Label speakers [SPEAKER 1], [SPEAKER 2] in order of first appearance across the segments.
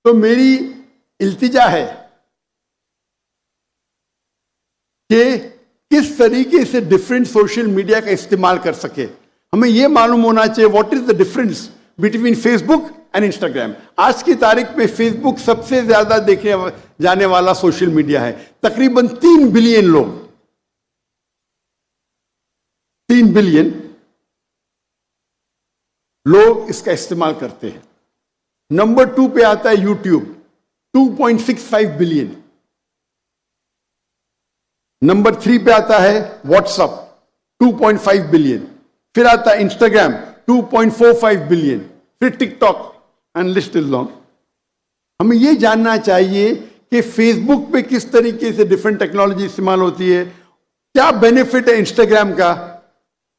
[SPEAKER 1] तो मेरी इल्तिजा है कि किस तरीके से डिफरेंट सोशल मीडिया का इस्तेमाल कर सके। हमें यह मालूम होना चाहिए what is the difference between Facebook and Instagram. आज की तारीख में फेसबुक सबसे ज्यादा देखे जाने वाला सोशल मीडिया है। तकरीबन 3 बिलियन लोग, 3 बिलियन लोग इसका इस्तेमाल करते हैं। नंबर 2 पे आता है यूट्यूब, 2.65 बिलियन। नंबर 3 पे आता है व्हाट्सएप, 2.5 बिलियन। फिर आता है इंस्टाग्राम, 2.45 बिलियन। फिर TikTok, and list is long. हमें यह जानना चाहिए कि फेसबुक पे किस तरीके से डिफरेंट टेक्नोलॉजी इस्तेमाल होती है, क्या बेनिफिट है इंस्टाग्राम का,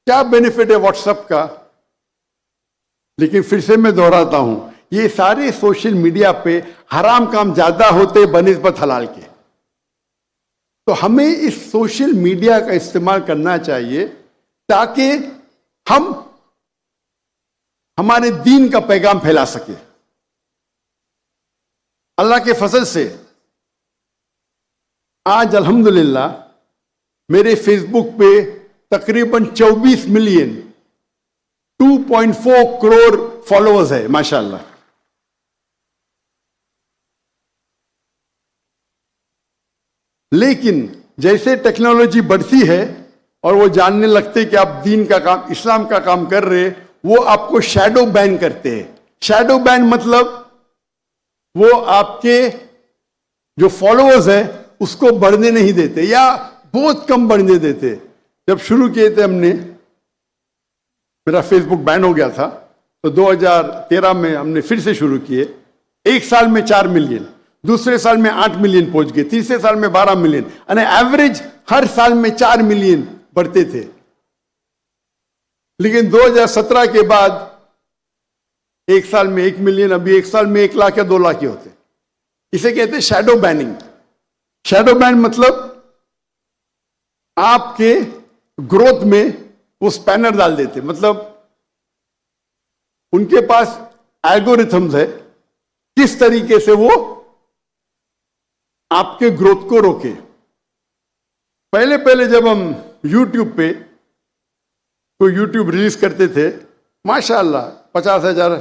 [SPEAKER 1] क्या बेनिफिट है व्हाट्सएप का। लेकिन फिर से मैं दोहराता हूं, ये सारे सोशल मीडिया पे हराम काम ज्यादा होते बनिस्बत हलाल के। तो हमें इस सोशल मीडिया का इस्तेमाल करना चाहिए ताकि हम हमारे दीन का पैगाम फैला सके। अल्लाह के फजल से आज अल्हम्दुलिल्लाह मेरे फेसबुक पे तकरीबन 24 मिलियन 2.4 करोड़ फॉलोअर्स है माशाल्लाह। लेकिन जैसे टेक्नोलॉजी बढ़ती है और वो जानने लगते कि आप दीन का काम, इस्लाम का काम कर रहे, वो आपको शैडो बैन करते हैं। शैडो बैन मतलब वो आपके जो फॉलोअर्स है उसको बढ़ने नहीं देते या बहुत कम बढ़ने देते। जब शुरू किए थे हमने, मेरा फेसबुक बैन हो गया था, तो 2013 में हमने फिर से शुरू किए। एक साल में 4 मिलियन, दूसरे साल में 8 मिलियन पहुंच गए, तीसरे साल में 12 मिलियन, यानी एवरेज हर साल में 4 मिलियन बढ़ते थे। लेकिन 2017 के बाद एक साल में 1 मिलियन, अभी एक साल में 1 लाख या 2 लाख ही होते। इसे कहते हैं शैडो बैनिंग। शैडो बैन मतलब आपके ग्रोथ में वो स्पैनर डाल देते, मतलब उनके पास एल्गोरिथम्स है किस तरीके से वो आपके ग्रोथ को रोके। पहले पहले जब हम YouTube पे कोई YouTube रिलीज करते थे, माशाअल्लाह 50,000,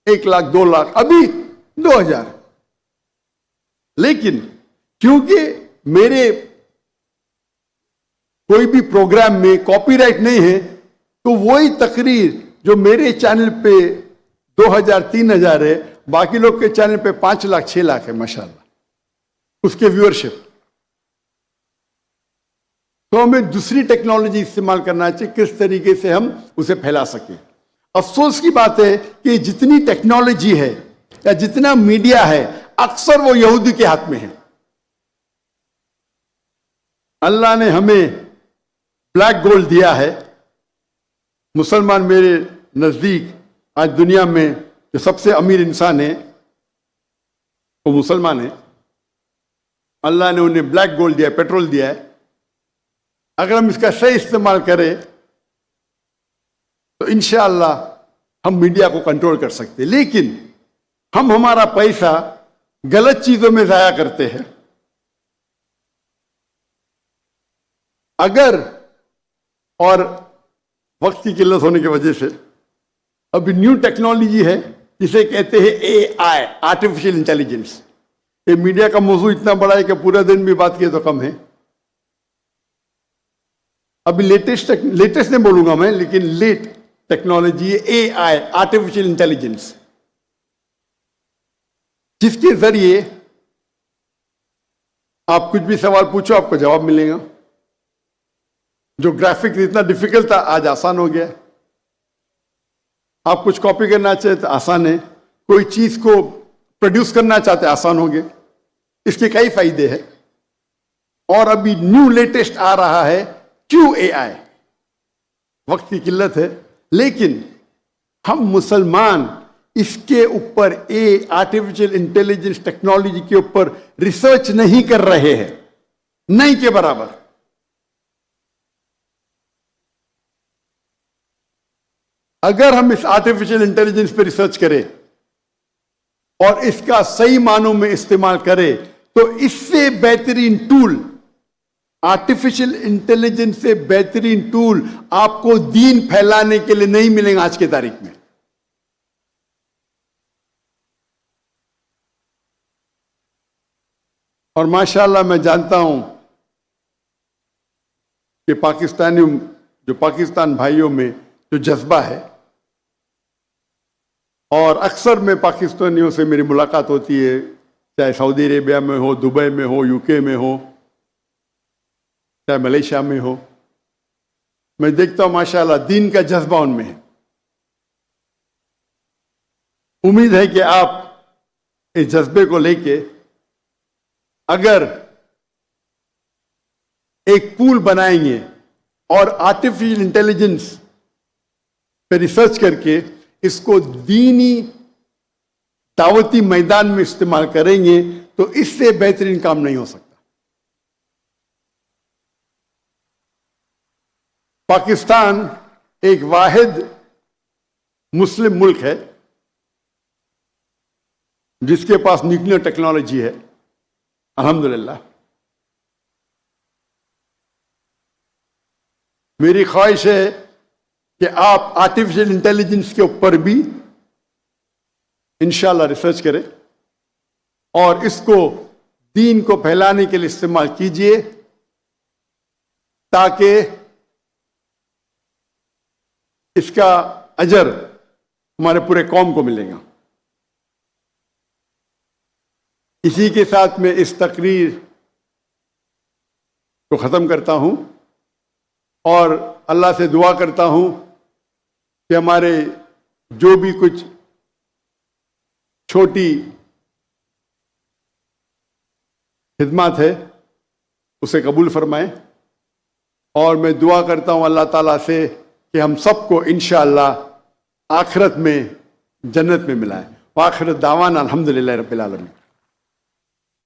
[SPEAKER 1] 1 लाख, 2 लाख, अभी 2,000। लेकिन क्योंकि मेरे कोई भी प्रोग्राम में कॉपीराइट नहीं है, तो वही तकरीर जो मेरे चैनल पे 2,000, 3,000 है, बाकी लोग के चैनल पे 5 लाख, 6 लाख है माशाअल्लाह उसके व्यूअरशिप। तो हमें दूसरी टेक्नोलॉजी इस्तेमाल करना चाहिए किस तरीके से हम उसे फैला सके। अफसोस की बात है कि जितनी टेक्नोलॉजी है या जितना मीडिया है, अक्सर वो यहूदी के हाथ में है। अल्लाह ने हमें ब्लैक गोल्ड दिया है। मुसलमान मेरे नजदीक आज दुनिया में जो सबसे अमीर इंसान है वो मुसलमान है। अल्लाह ने उन्हें ब्लैक गोल्ड दिया, पेट्रोल दिया है। अगर हम इसका सही इस्तेमाल करें तो इंशाअल्लाह हम मीडिया को कंट्रोल कर सकते हैं। लेकिन हम हमारा पैसा गलत चीजों में जाया करते हैं। अगर, और वक्त की किल्लत होने की वजह से अभी न्यू टेक्नोलॉजी है जिसे कहते हैं AI, आर्टिफिशियल इंटेलिजेंस। ये मीडिया का मौजू इतना बड़ा है कि पूरा दिन भी बात किए तो कम है। अभी लेटेस्ट नहीं बोलूंगा मैं, लेकिन लेट टेक्नोलॉजी है AI, आर्टिफिशियल इंटेलिजेंस, जिसके जरिए आप कुछ भी सवाल पूछो आपको जवाब मिलेगा। जो ग्राफिक इतना डिफिकल्ट था आज आसान हो गया। आप कुछ कॉपी करना चाहते तो आसान है, कोई चीज को प्रोड्यूस करना चाहते आसान हो गया। इसके कई फायदे हैं। और अभी न्यू लेटेस्ट आ रहा है QAI। वक्त की किल्लत है, लेकिन हम मुसलमान इसके ऊपर आर्टिफिशियल इंटेलिजेंस टेक्नोलॉजी के ऊपर रिसर्च नहीं कर रहे हैं, नहीं के बराबर। अगर हम इस आर्टिफिशियल इंटेलिजेंस पे रिसर्च करें और इसका सही मानों में इस्तेमाल करे तो इससे बेहतरीन टूल, आर्टिफिशियल इंटेलिजेंस से बेहतरीन टूल आपको दीन फैलाने के लिए नहीं मिलेंगे आज की तारीख में। और माशाअल्लाह मैं जानता हूं कि पाकिस्तान भाइयों में जो जज्बा है, और अक्सर में पाकिस्तानियों से मेरी मुलाकात होती है, चाहे सऊदी अरेबिया में हो, दुबई में हो, यूके में हो, चाहे मलेशिया में हो, मैं देखता हूं माशाअल्लाह दीन का जज्बा उनमें है। उम्मीद है कि आप इस जज्बे को लेके अगर एक पूल बनाएंगे और आर्टिफिशियल इंटेलिजेंस पे रिसर्च करके इसको दीनी दावती मैदान में इस्तेमाल करेंगे तो इससे बेहतरीन काम नहीं हो सकता। पाकिस्तान एक वाहिद मुस्लिम मुल्क है जिसके पास न्यूक्लियर टेक्नोलॉजी है, अल्हम्दुलिल्लाह। मेरी ख्वाहिश है कि आप आर्टिफिशियल इंटेलिजेंस के ऊपर भी इंशाल्लाह रिसर्च करें और इसको दीन को फैलाने के लिए इस्तेमाल कीजिए, ताकि इसका अजर हमारे पूरे कौम को मिलेगा। इसी के साथ मैं इस तकरीर को ख़त्म करता हूं और अल्लाह से दुआ करता हूं कि हमारे जो भी कुछ छोटी खिदमत है उसे कबूल फरमाएं, और मैं दुआ करता हूं अल्लाह ताला से कि हम सबको इंशाअल्लाह आखिरत में जन्नत में मिलाएं। आखिरत दावाना अल्हम्दुलिल्लाह रब्बिल आलमीन।